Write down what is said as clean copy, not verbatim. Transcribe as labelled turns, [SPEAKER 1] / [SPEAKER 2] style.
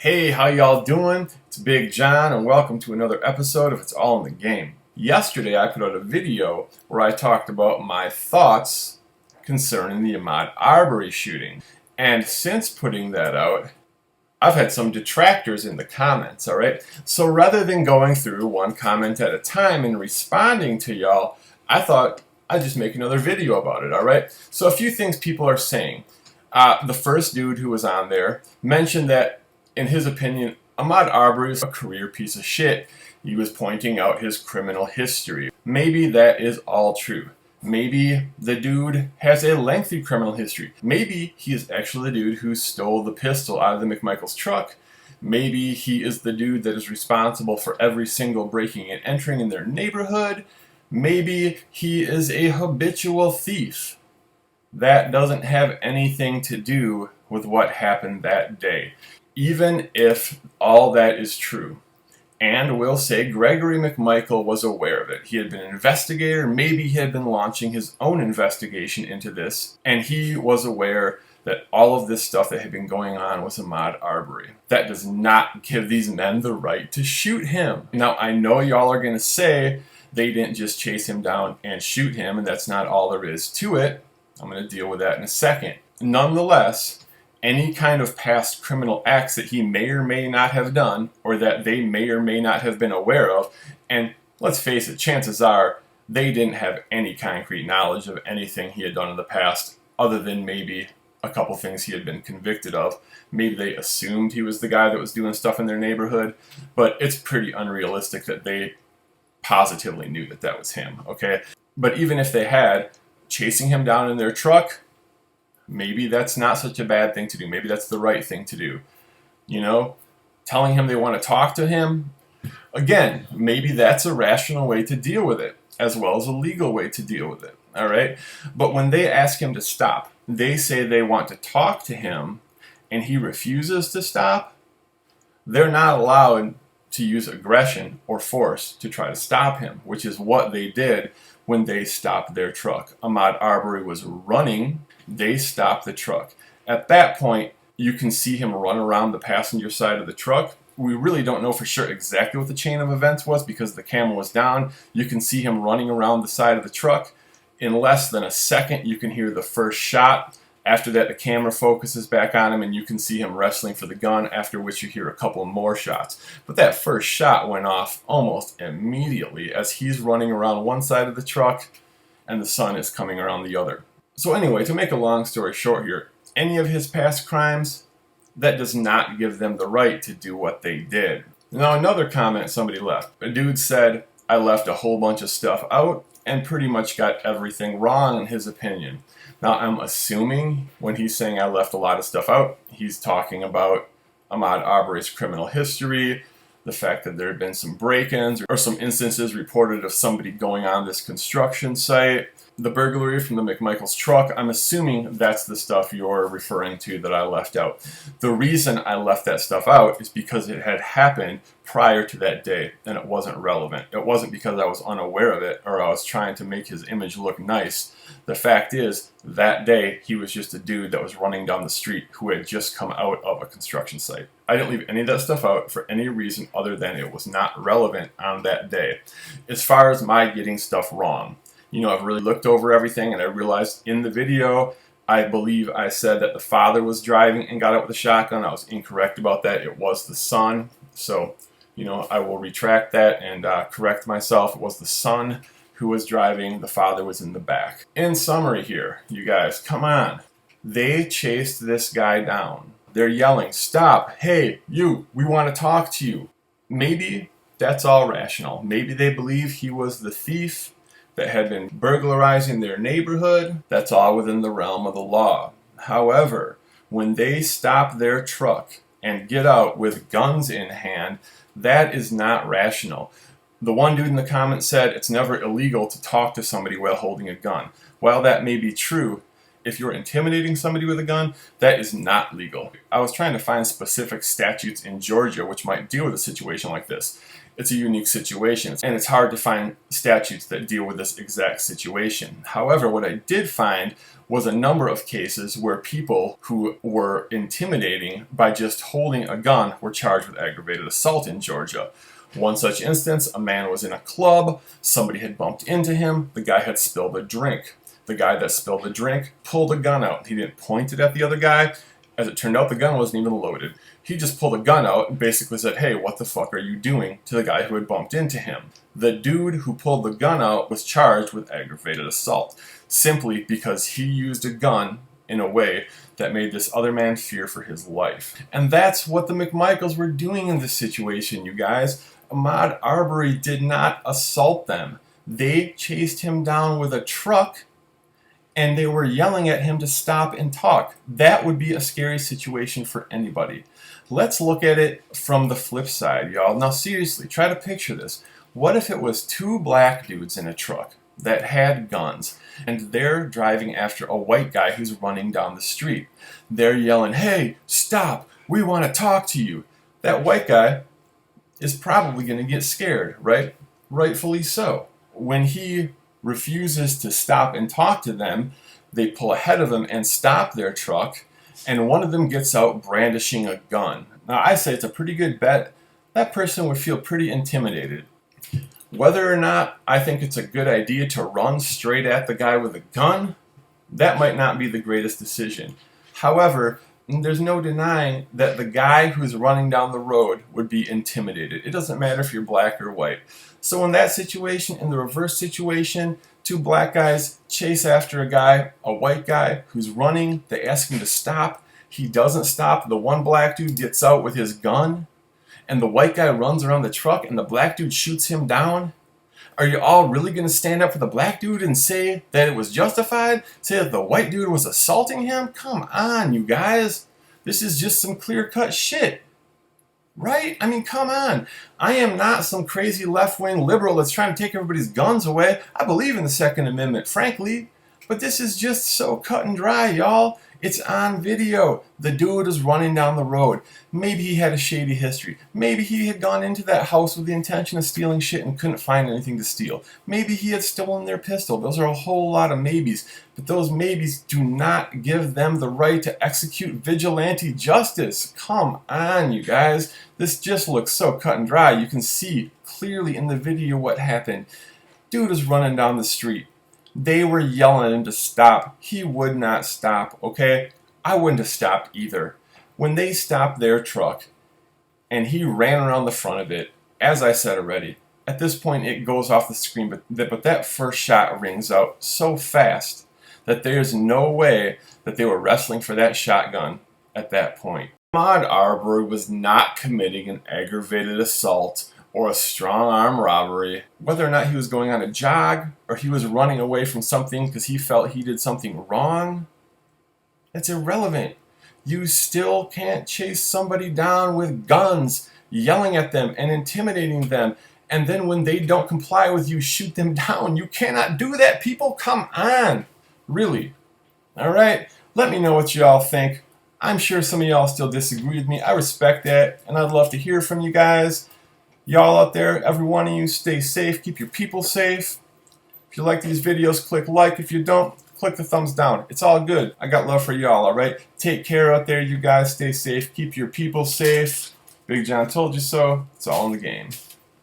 [SPEAKER 1] Hey, how y'all doing? It's Big John and welcome to another episode of It's All in the Game. Yesterday I put out a video where I talked about my thoughts concerning the Ahmaud Arbery shooting. And since putting that out, I've had some detractors in the comments, alright? So rather than going through one comment at a time and responding to y'all, I thought I'd just make another video about it, alright? So a few things people are saying. The first dude who was on there mentioned that in his opinion, Ahmaud Arbery is a career piece of shit. He was pointing out his criminal history. Maybe that is all true. Maybe the dude has a lengthy criminal history. Maybe he is actually the dude who stole the pistol out of the McMichael's truck. Maybe he is the dude that is responsible for every single breaking and entering in their neighborhood. Maybe he is a habitual thief. That doesn't have anything to do with what happened that day. Even if all that is true, and we'll say Gregory McMichael was aware of it. He had been an investigator, maybe he had been launching his own investigation into this, and he was aware that all of this stuff that had been going on was Ahmaud Arbery. That does not give these men the right to shoot him. Now, I know y'all are going to say they didn't just chase him down and shoot him, and that's not all there is to it. I'm going to deal with that in a second. Nonetheless, any kind of past criminal acts that he may or may not have done, or that they may or may not have been aware of, and let's face it, chances are they didn't have any concrete knowledge of anything he had done in the past, other than maybe a couple things he had been convicted of. Maybe they assumed he was the guy that was doing stuff in their neighborhood, but it's pretty unrealistic that they positively knew that that was him, okay? But even if they had, chasing him down in their truck, maybe that's not such a bad thing to do. Maybe that's the right thing to do. You know, telling him they want to talk to him, again, maybe that's a rational way to deal with it, as well as a legal way to deal with it, all right? But when they ask him to stop, they say they want to talk to him, and he refuses to stop, they're not allowed to use aggression or force to try to stop him, which is what they did when they stopped their truck. Ahmaud Arbery was running. They stopped the truck. At that point, you can see him run around the passenger side of the truck. We really don't know for sure exactly what the chain of events was because the camera was down. You can see him running around the side of the truck. In less than a second, you can hear the first shot. After that, the camera focuses back on him and you can see him wrestling for the gun, after which you hear a couple more shots. But that first shot went off almost immediately as he's running around one side of the truck and the sun is coming around the other. So anyway, to make a long story short here, any of his past crimes, that does not give them the right to do what they did. Now another comment somebody left. A dude said, I left a whole bunch of stuff out and pretty much got everything wrong in his opinion. Now I'm assuming when he's saying I left a lot of stuff out, he's talking about Ahmaud Arbery's criminal history, the fact that there had been some break-ins or some instances reported of somebody going on this construction site, the burglary from the McMichael's truck. I'm assuming that's the stuff you're referring to that I left out. The reason I left that stuff out is because it had happened prior to that day and it wasn't relevant. It wasn't because I was unaware of it or I was trying to make his image look nice. The fact is, that day he was just a dude that was running down the street who had just come out of a construction site. I didn't leave any of that stuff out for any reason other than it was not relevant on that day. As far as my getting stuff wrong, you know, I've really looked over everything and I realized in the video, I believe I said that the father was driving and got out with a shotgun. I was incorrect about that. It was the son. So, you know, I will retract that and correct myself. It was the son who was driving. The father was in the back. In summary here, you guys, come on. They chased this guy down. They're yelling, stop, hey, you, we want to talk to you. Maybe that's all rational. Maybe they believe he was the thief that had been burglarizing their neighborhood. That's all within the realm of the law. However, when they stop their truck and get out with guns in hand, that is not rational. The one dude in the comments said it's never illegal to talk to somebody while holding a gun. While that may be true, if you're intimidating somebody with a gun, that is not legal. I was trying to find specific statutes in Georgia which might deal with a situation like this. It's a unique situation, and it's hard to find statutes that deal with this exact situation. However, what I did find was a number of cases where people who were intimidating by just holding a gun were charged with aggravated assault in Georgia. One such instance, a man was in a club, somebody had bumped into him, the guy had spilled a drink. The guy that spilled the drink pulled a gun out. He didn't point it at the other guy. As it turned out, the gun wasn't even loaded. He just pulled a gun out and basically said, "Hey, what the fuck are you doing?" to the guy who had bumped into him. The dude who pulled the gun out was charged with aggravated assault, simply because he used a gun in a way that made this other man fear for his life. And that's what the McMichaels were doing in this situation, you guys. Ahmaud Arbery did not assault them. They chased him down with a truck, and they were yelling at him to stop and talk. That would be a scary situation for anybody. Let's look at it from the flip side, y'all. Now seriously, try to picture this. What if it was two black dudes in a truck that had guns, and they're driving after a white guy who's running down the street? They're yelling, "Hey, stop, we want to talk to you." That white guy is probably going to get scared, right? Rightfully so. When he refuses to stop and talk to them, they pull ahead of him and stop their truck, and one of them gets out brandishing a gun. Now, I say it's a pretty good bet that person would feel pretty intimidated. Whether or not I think it's a good idea to run straight at the guy with a gun, that might not be the greatest decision. However, there's no denying that the guy who's running down the road would be intimidated. It doesn't matter if you're black or white. So in that situation, in the reverse situation, two black guys chase after a guy, a white guy who's running. They ask him to stop. He doesn't stop. The one black dude gets out with his gun, and the white guy runs around the truck, and the black dude shoots him down. Are you all really going to stand up for the black dude and say that it was justified? Say that the white dude was assaulting him? Come on, you guys. This is just some clear-cut shit. Right? I mean, come on. I am not some crazy left-wing liberal that's trying to take everybody's guns away. I believe in the Second Amendment, frankly. But this is just so cut and dry, y'all. It's on video. The dude is running down the road. Maybe he had a shady history. Maybe he had gone into that house with the intention of stealing shit and couldn't find anything to steal. Maybe he had stolen their pistol. Those are a whole lot of maybes. But those maybes do not give them the right to execute vigilante justice. Come on, you guys. This just looks so cut and dry. You can see clearly in the video what happened. Dude is running down the street. They were yelling at him to stop. He would not stop, okay? I wouldn't have stopped either. When they stopped their truck and he ran around the front of it, as I said already, at this point it goes off the screen, but that first shot rings out so fast that there's no way that they were wrestling for that shotgun at that point. Ahmaud Arbery was not committing an aggravated assault or a strong arm robbery. Whether or not he was going on a jog or he was running away from something because he felt he did something wrong, that's irrelevant. You still can't chase somebody down with guns, yelling at them and intimidating them, and then when they don't comply with you, shoot them down. You cannot do that, people. Come on. Really. All right? Let me know what you all think. I'm sure some of y'all still disagree with me. I respect that, and I'd love to hear from you guys. Y'all out there, every one of you, stay safe. Keep your people safe. If you like these videos, click like. If you don't, click the thumbs down. It's all good. I got love for y'all, all right? Take care out there, you guys. Stay safe. Keep your people safe. Big John told you so. It's all in the game.